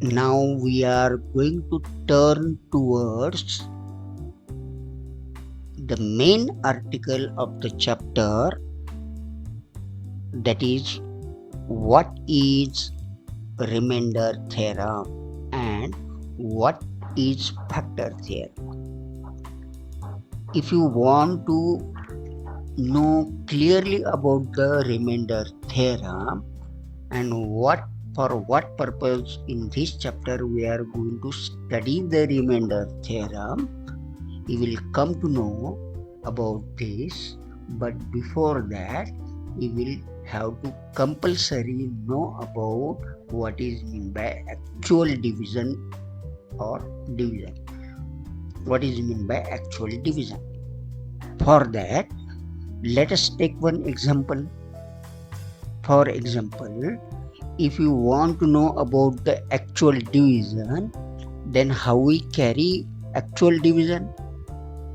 Now we are going to turn towards the main article of the chapter, that is what is remainder theorem and what is factor theorem. If you want to know clearly about the remainder theorem and for what purpose in this chapter we are going to study the remainder theorem, you will come to know about this. But before that, you will have to compulsory know about what is meant by actual division or division. What is meant by actual division? For that, let us take one example. For example, if you want to know about the actual division, then how we carry actual division?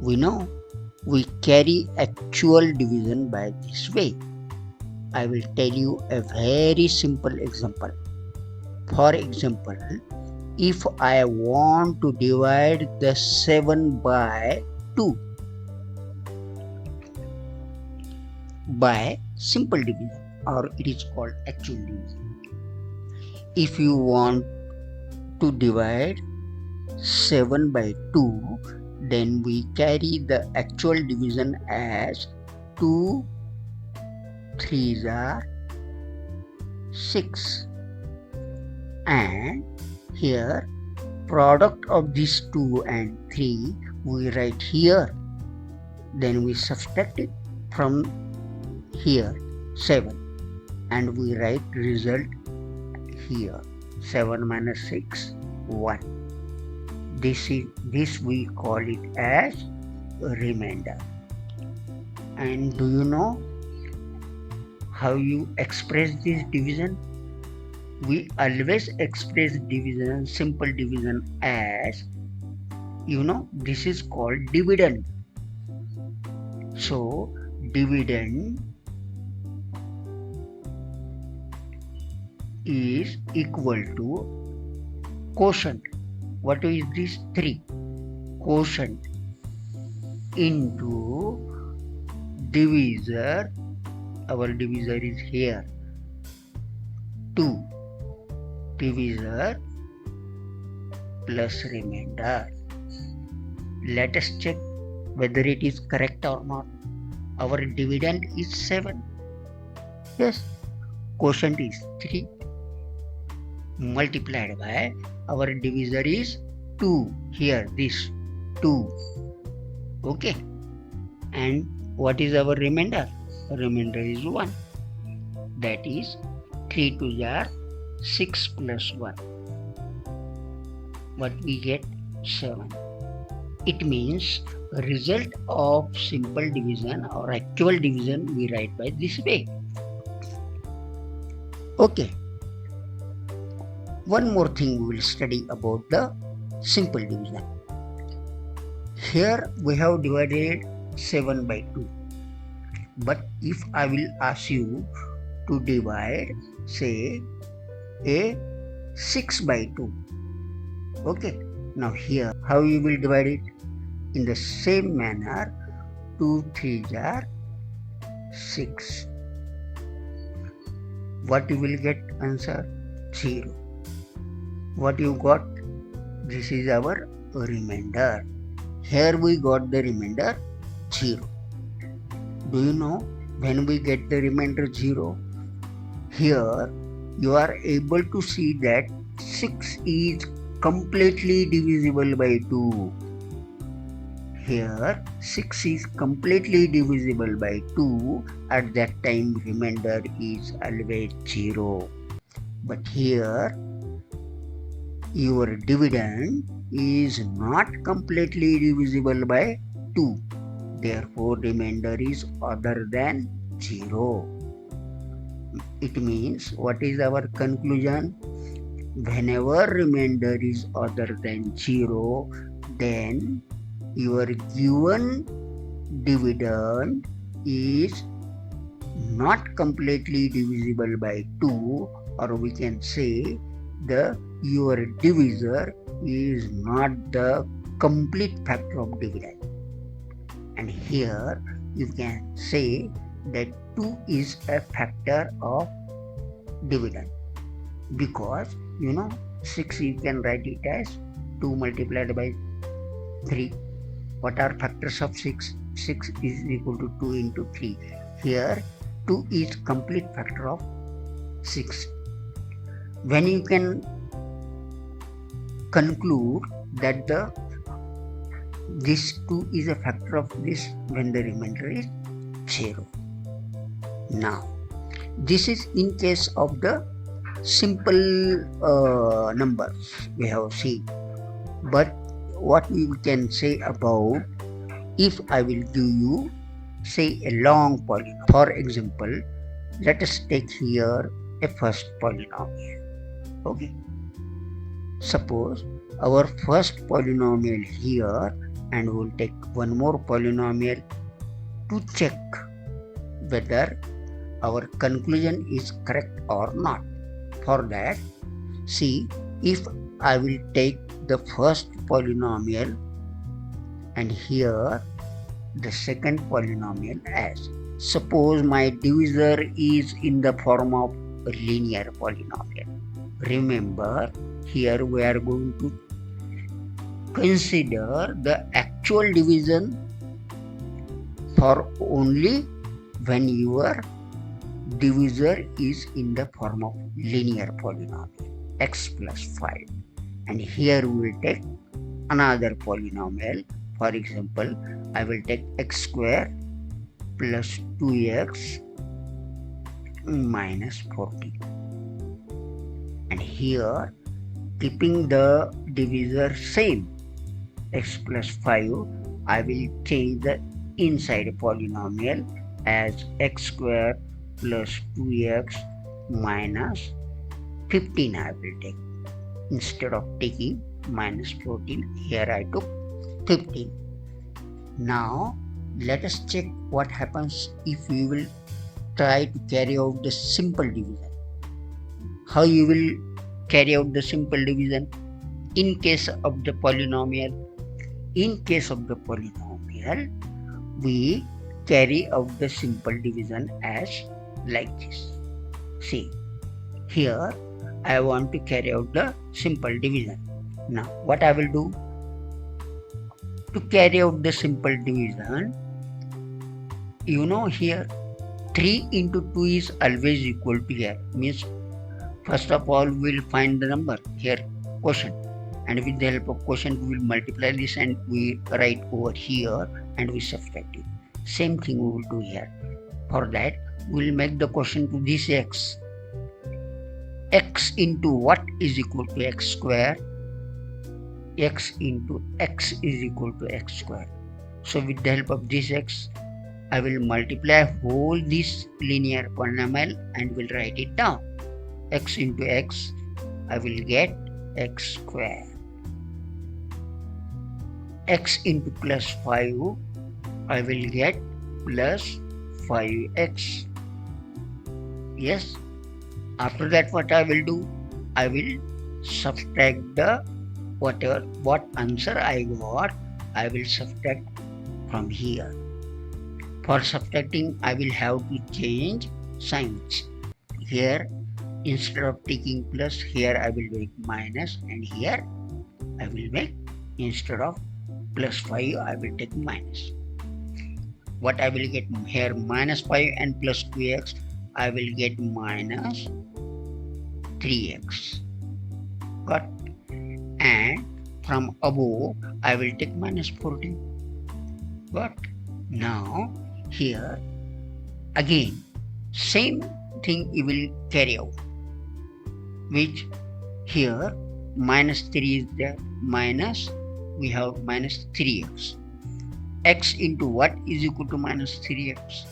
We know we carry actual division by this way. I will tell you a very simple example. For example, if I want to divide the 7 by 2 by simple division, or it is called actual division. If you want to divide 7 by 2, then we carry the actual division as 2 3s are 6, and here product of these 2 and 3 we write here, then we subtract it from here 7 and we write result here 7 minus 6 1. This we call it as remainder. And do you know how you express this division? We always express division, simple division, as this is called dividend. So dividend is equal to quotient. What is this? 3. Quotient into divisor. Our divisor is here 2. Divisor plus remainder. Let us check whether it is correct or not. Our dividend is 7. Yes. Quotient is 3. Multiplied by our divisor is 2. Here this 2. Okay. And what is our remainder? Remainder is 1. That is 3 2s are 6 plus 1. What we get? 7. It means result of simple division or actual division we write by this way. Okay. One more thing we will study about the simple division. Here we have divided 7 by 2. But if I will ask you to divide, say, a 6 by 2. Okay. Now here, how you will divide it? In the same manner, 2 3s are 6. What you will get? Answer 0. What you got? This is our remainder. Here we got the remainder 0. Do you know when we get the remainder 0? Here you are able to see that 6 is completely divisible by 2. Here 6 is completely divisible by 2. At that time remainder is always 0. But here your dividend is not completely divisible by 2. Therefore remainder is other than 0. It means, what is our conclusion? Whenever remainder is other than 0, then your given dividend is not completely divisible by 2, or we can say the your divisor is not the complete factor of dividend. And here you can say that 2 is a factor of dividend, because 6 you can write it as 2 multiplied by 3. What are factors of 6? 6 is equal to 2 into 3. Here 2 is complete factor of 6. When you can conclude that this 2 is a factor of this when the remainder is 0. Now this is in case of the simple numbers we have seen, but what we can say about if I will give you say a long polynomial. For example, let us take here a first polynomial. Okay, suppose our first polynomial here, and we will take one more polynomial to check whether our conclusion is correct or not. For that, see, if I will take the first polynomial and here the second polynomial as, suppose my divisor is in the form of a linear polynomial. Remember, here we are going to consider the actual division for only when your divisor is in the form of linear polynomial x plus 5. And here we will take another polynomial. For example, I will take x square plus 2x minus 40. And here, keeping the divisor same, x plus 5, I will change the inside polynomial as x square plus 2x minus 15 I will take. Instead of taking minus 14, here I took 15. Now let us check what happens if we will try to carry out the simple division. How you will carry out the simple division in case of the polynomial? In case of the polynomial, we carry out the simple division as like this. See, here I want to carry out the simple division. Now what I will do? To carry out the simple division, here 3 into 2 is always equal to here. Means first of all we will find the number here, quotient, and with the help of quotient we will multiply this and we write over here and we subtract it. Same thing we will do here. For that we will make the quotient to this x. X into what is equal to x square? X into x is equal to x square. So with the help of this x, I will multiply whole this linear polynomial and will write it down. X into x, I will get x square. X into plus 5, I will get plus 5x. Yes. After that what I will do? I will subtract the what answer I got, I will subtract from here. For subtracting, I will have to change signs. Here, instead of taking plus, here I will make minus, and here I will make, instead of plus 5, I will take minus. What I will get here? Minus 5 and plus 2x, I will get minus 3x. Got? And from above I will take minus 14. But now here again same thing you will carry out, which here minus 3 is there, minus we have minus 3x. X into what is equal to minus 3x?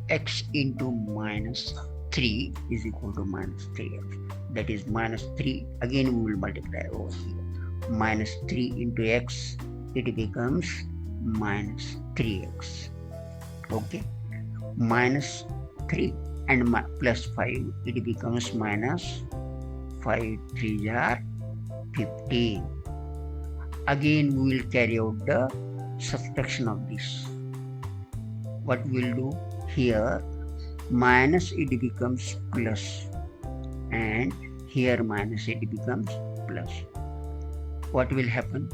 X into minus 3 is equal to minus 3x. That is minus 3. Again we will multiply over here. Minus 3 into x, it becomes minus 3x. Okay. Minus 3 and plus 5, it becomes minus 5 3s are 15. Again we will carry out the subtraction of this. What we will do here, minus it becomes plus, and here minus it becomes plus. What will happen?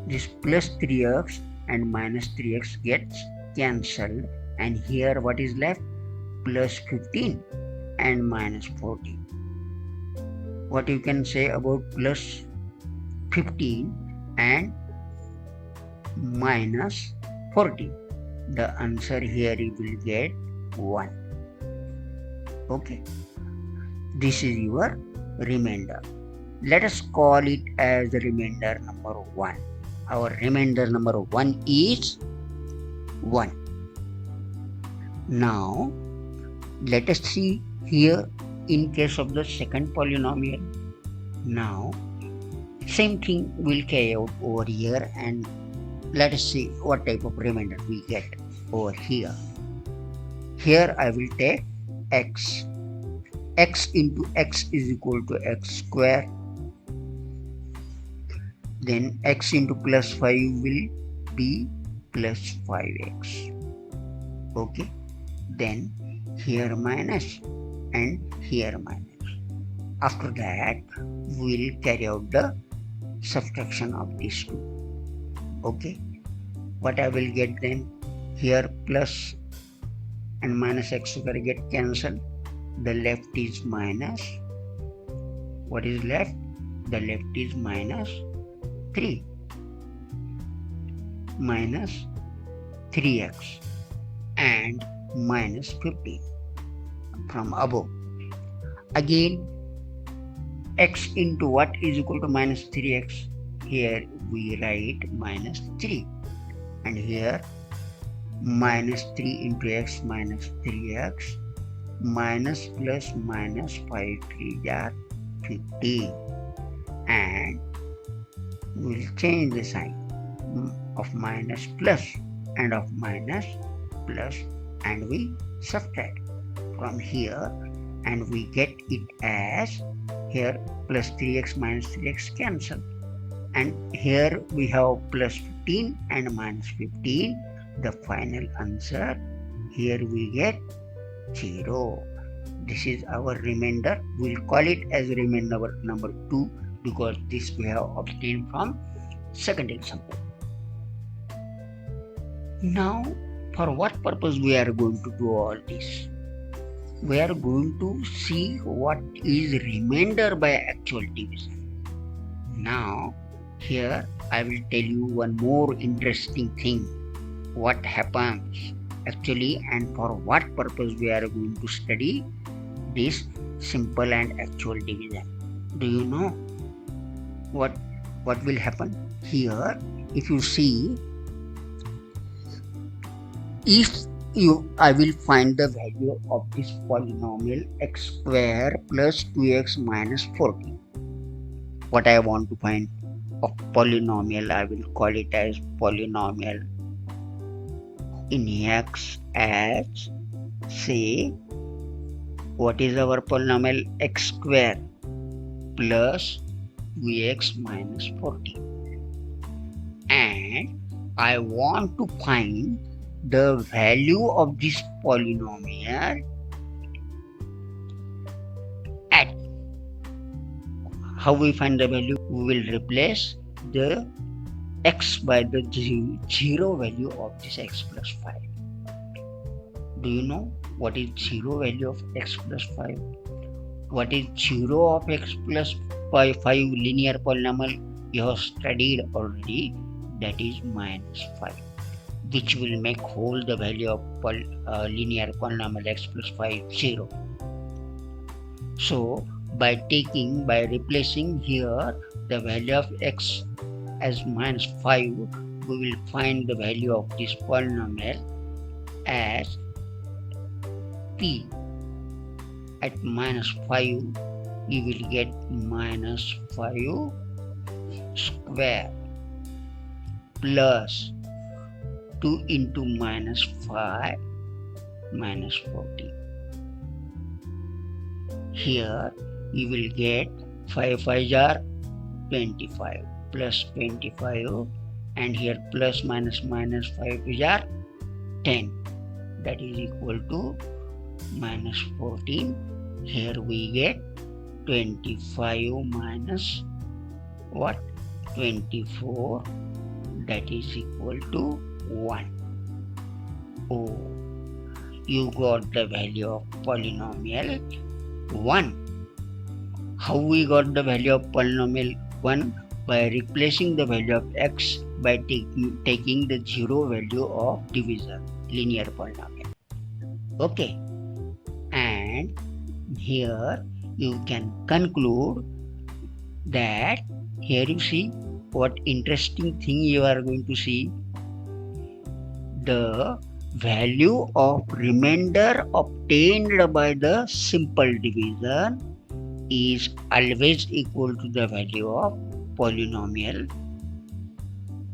This plus 3x and minus 3x gets cancelled, and here what is left? Plus 15 and minus 14. What you can say about plus 15 and minus 40? The answer here you will get 1. Okay, this is your remainder. Let us call it as the remainder number 1. Our remainder number 1 is 1. Now let us see here in case of the second polynomial. Now same thing will carry out over here, and let us see what type of remainder we get over here. Here I will take x. X into x is equal to x square. Then x into plus 5 will be plus 5x. Okay. Then here minus and here minus. After that we will carry out the subtraction of these two. Okay. What I will get then? Here plus and minus x square get cancelled. The left is minus. What is left? The left is minus 3. Minus 3x and minus 15 from above. Again, x into what is equal to minus 3x? Here we write minus 3, and here minus 3 into x minus 3x, minus plus minus 5 3 are 15, and we will change the sign of minus plus and of minus plus, and we subtract from here, and we get it as here plus 3x minus 3x cancel, and here we have plus 15 and minus 15. The final answer here we get 0. This is our remainder. We'll call it as remainder number 2 because this we have obtained from second example. Now for what purpose we are going to do all this? We are going to see what is remainder by actual division. Now here I will tell you one more interesting thing. What happens actually and for what purpose we are going to study this simple and actual division. Do you know what will happen? Here if you see, I will find the value of this polynomial x square plus 2x minus 14. What I want to find of polynomial, I will call it as polynomial in x as, say, what is our polynomial? X square plus 2x minus 14, and I want to find the value of this polynomial at. How we find the value? We will replace the x by the 0 value of this x plus 5. Do you know what is 0 value of x plus 5? What is 0 of x plus 5 linear polynomial? You have studied already. That is minus 5, which will make whole the value of linear polynomial x plus 5 0. So by replacing here the value of x as minus 5, we will find the value of this polynomial as p. At minus 5 you will get minus 5 square plus 2 into minus 5 minus 40. Here you will get 5 5s are 25 plus 25, and here plus minus 5 is 10, that is equal to minus 14. Here we get 25 minus what? 24, that is equal to 1. Oh, you got the value of polynomial 1. How we got the value of polynomial 1? By replacing the value of x by taking the zero value of divisor, linear polynomial. Okay, and here you can conclude that here you see what interesting thing you are going to see. The value of remainder obtained by the simple division is always equal to the value of polynomial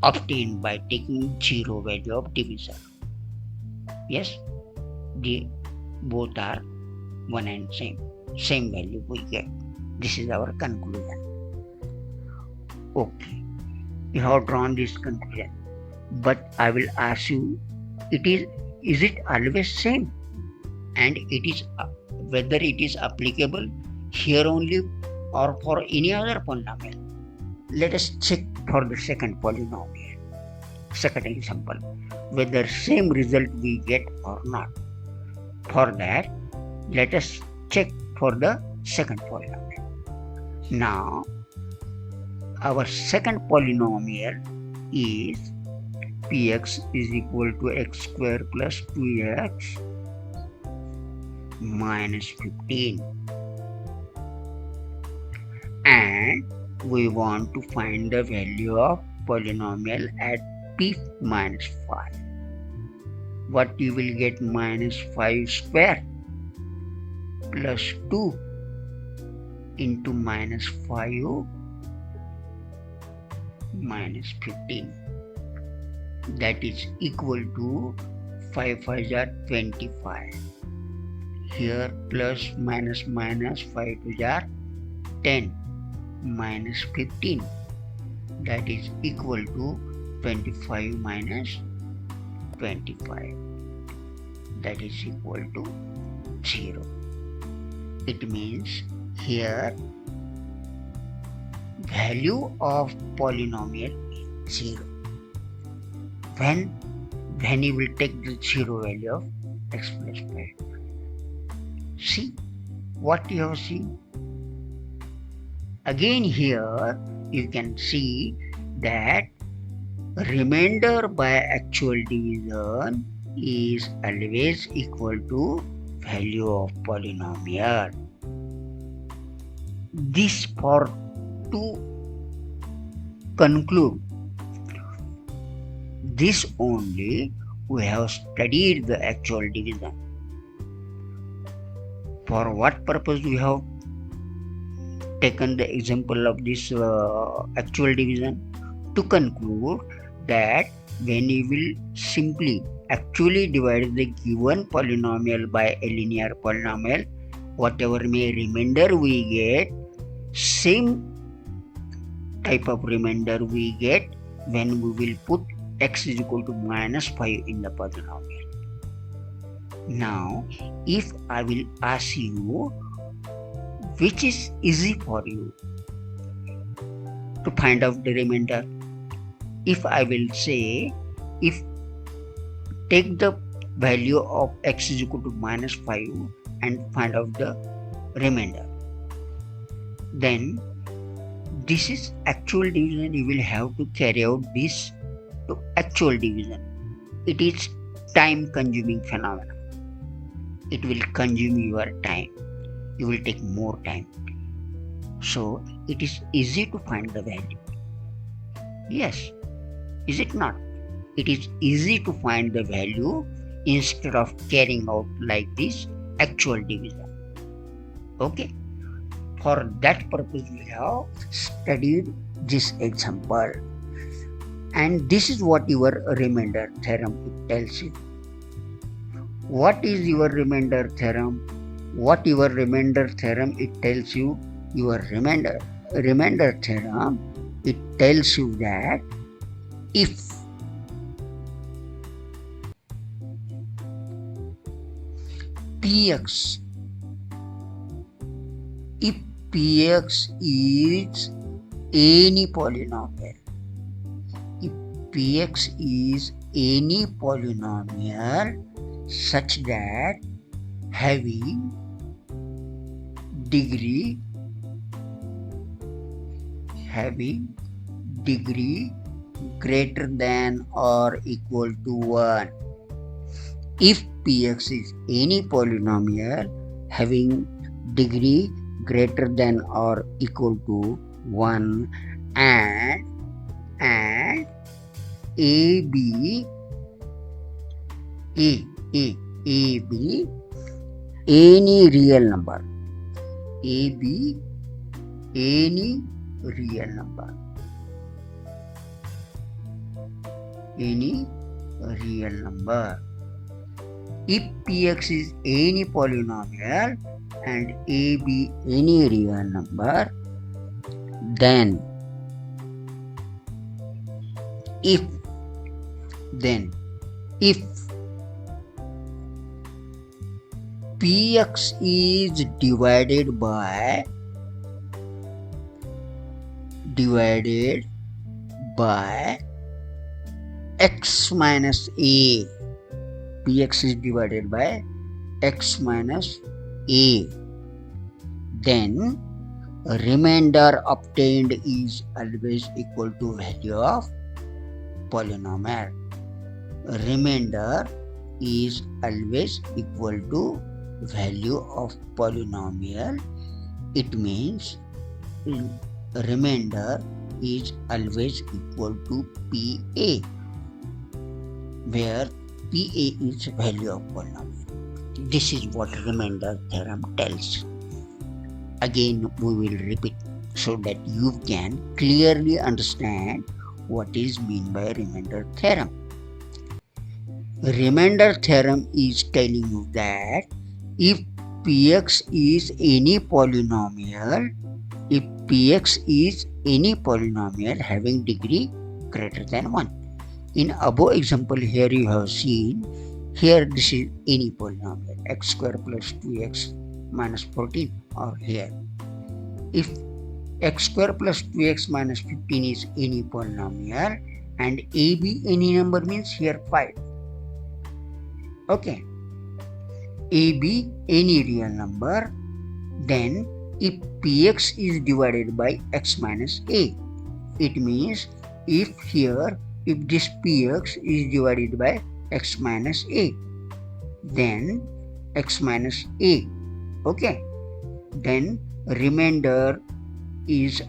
obtained by taking zero value of divisor. Yes, the both are one and same value we get. This is our conclusion. Okay, you have drawn this conclusion, but I will ask you, is it always same, and it is whether it is applicable here only or for any other polynomial? Let us check for the second polynomial, second example, whether same result we get or not. For that, let us check for the second polynomial. Now, our second polynomial is px is equal to x square plus 2x minus 15, and we want to find the value of polynomial at p minus 5. What you will get? Minus 5 square plus 2 into minus 5 minus 15, that is equal to 5 5 are 25. Here plus minus 5 2 are 10 minus 15, that is equal to 25 minus 25, that is equal to 0. It means here value of polynomial is 0 when you will take the zero value of x plus 5. See what you have seen. Again here you can see that remainder by actual division is always equal to value of polynomial. This for to conclude this only we have studied the actual division. For what purpose we have taken the example of this actual division? To conclude that when you will simply actually divide the given polynomial by a linear polynomial, whatever may remainder we get, same type of remainder we get when we will put x is equal to minus 5 in the polynomial. Now, if I will ask you which is easy for you to find out the remainder, if I will say, if take the value of x is equal to minus 5 and find out the remainder, then this is actual division. You will have to carry out this to actual division. It is time consuming phenomenon. It will consume your time. You will take more time. So it is easy to find the value. Yes, is it not? It is easy to find the value instead of carrying out like this actual division. Okay, for that purpose we have studied this example, and this is what your remainder theorem tells you. What is your remainder theorem? What your remainder theorem it tells you? Your remainder theorem it tells you that if px is any polynomial, if px is any polynomial such that having degree greater than or equal to 1. If px is any polynomial having degree greater than or equal to 1 and a be any real number, a be any real number, if px is any polynomial and a be any real number, then if px is divided by x minus a, px is divided by x minus a, then remainder obtained is always equal to value of polynomial. Remainder is always equal to value of polynomial. It means remainder is always equal to PA, where PA is value of polynomial. This is what remainder theorem tells. Again, we will repeat so that you can clearly understand what is meant by remainder theorem. Remainder theorem is telling you that if px is any polynomial, having degree greater than 1. In above example, here you have seen, here this is any polynomial, x square plus 2x minus 14, or here if x square plus 2x minus 15 is any polynomial and a be any number means here 5. Okay, a be any real number, then if px is divided by x minus a, it means if this px is divided by x minus a, then x minus a, okay, then remainder is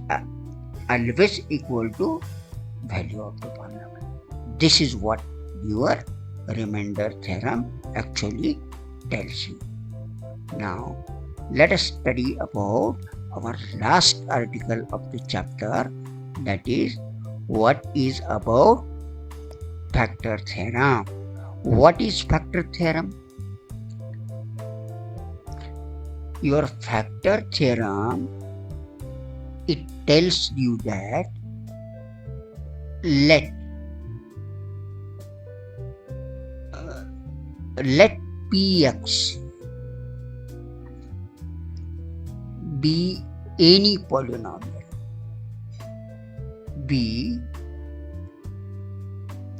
always equal to value of the polynomial. This is what your remainder theorem actually tells you. Now let us study about our last article of the chapter, that is what is about factor theorem. What is factor theorem? Your factor theorem, it tells you that let px be any polynomial, be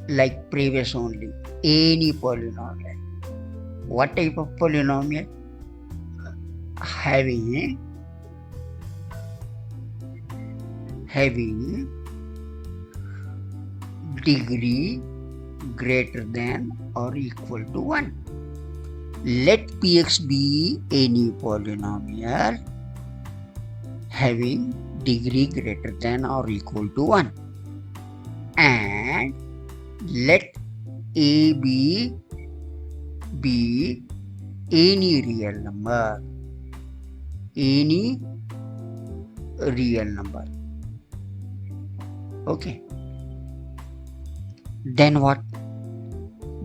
like previous only, any polynomial. What type of polynomial? Having degree greater than or equal to 1. Let px be any polynomial having degree greater than or equal to 1, and let a be any real number, okay. Then what?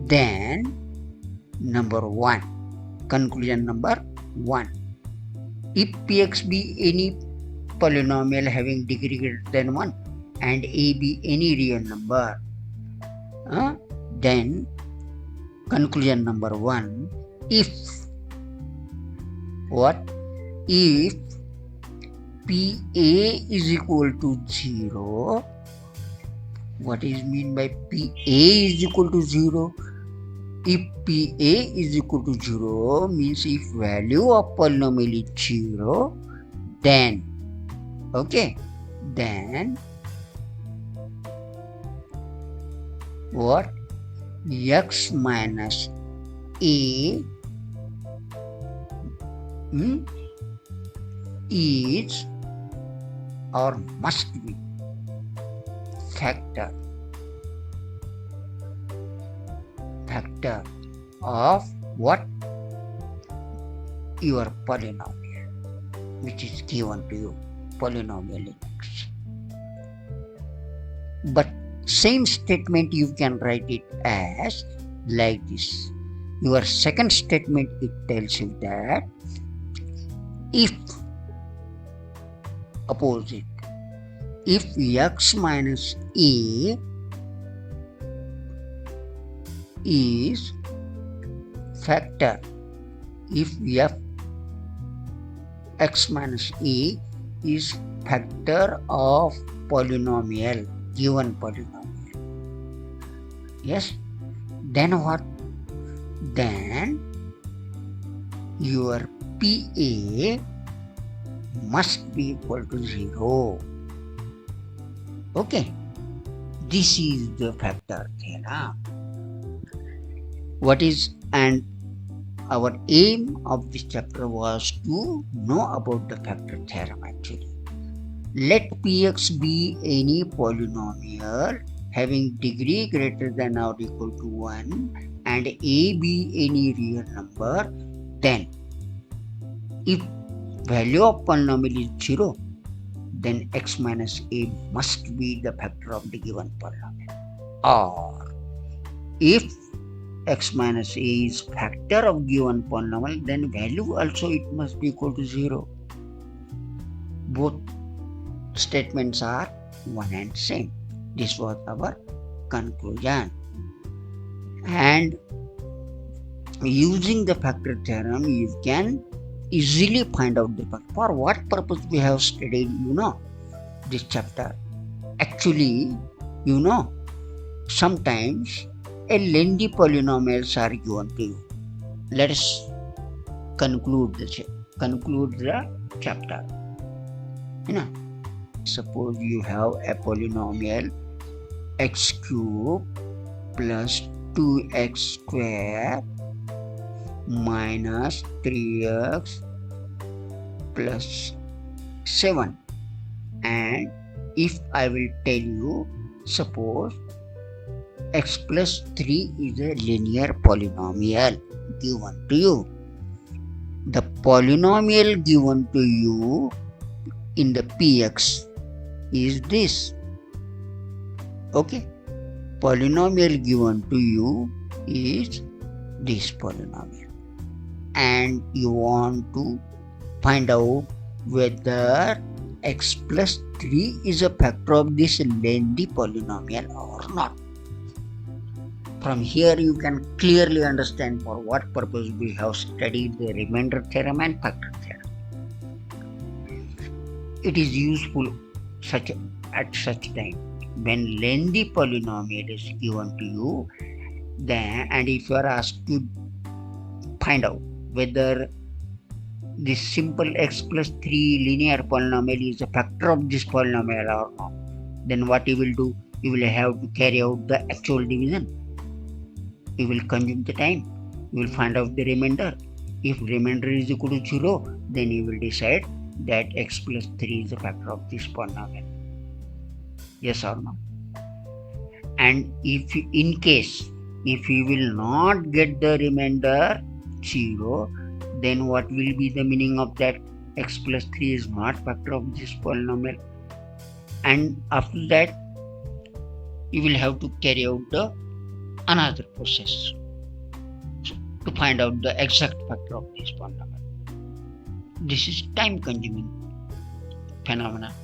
Then number 1, conclusion number 1, if px be any polynomial having degree greater than 1, and a be any real number, then conclusion number 1, if if PA is equal to 0, what is mean by PA is equal to 0? If PA is equal to 0 means if value of polynomial is 0, then what x minus a is or must be factor of what? Your polynomial which is given to you, polynomial x. But same statement you can write it as like this. Your second statement, it tells you that if opposite, if x minus a is factor, if x minus a is factor of polynomial, given polynomial, yes, then what? Then your PA must be equal to 0. Okay, this is the factor theorem. What is, and our aim of this chapter was to know about the factor theorem actually. Let Px be any polynomial having degree greater than or equal to 1 and a be any real number, then if value of polynomial is 0, then x minus a must be the factor of the given polynomial. Or if x minus a is factor of given polynomial, then value also it must be equal to 0. Both statements are one and same. This was our conclusion. And using the factor theorem, you can easily find out the factor. For what purpose we have studied, this chapter? Actually, sometimes a lengthy polynomials are given to you. Let us conclude the chapter. Suppose you have a polynomial x cube plus 2x square minus 3x plus 7, and if I will tell you, suppose x plus 3 is a linear polynomial given to you. The polynomial given to you in the Px is this. Okay, polynomial given to you is this polynomial, and you want to find out whether x plus 3 is a factor of this lengthy polynomial or not. From here you can clearly understand for what purpose we have studied the remainder theorem and factor theorem. It is useful at such time when lengthy polynomial is given to you, then, and if you are asked to find out whether this simple x plus 3 linear polynomial is a factor of this polynomial or not, then what you will do? You will have to carry out the actual division. You will consume the time. You will find out the remainder. If remainder is equal to 0, then you will decide that x plus 3 is a factor of this polynomial. Yes or no? And if in case if you will not get the remainder 0, then what will be the meaning of that? X plus 3 is not factor of this polynomial. And after that, you will have to carry out the another process to find out the exact factor of this polynomial. This is time consuming phenomena.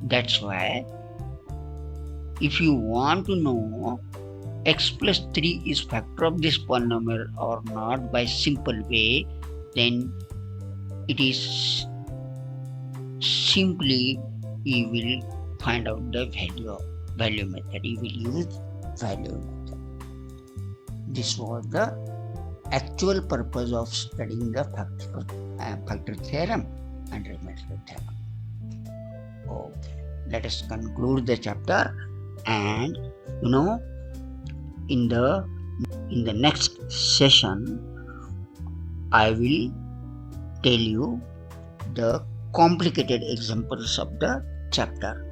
That's why If you want to know x plus 3 is factor of this polynomial or not by simple way, then it is simply you will find out the value method. You will use value method. This was the actual purpose of studying the factor theorem and Remedial theorem. Okay, let us conclude the chapter, and in the next session I will tell you the complicated examples of the chapter.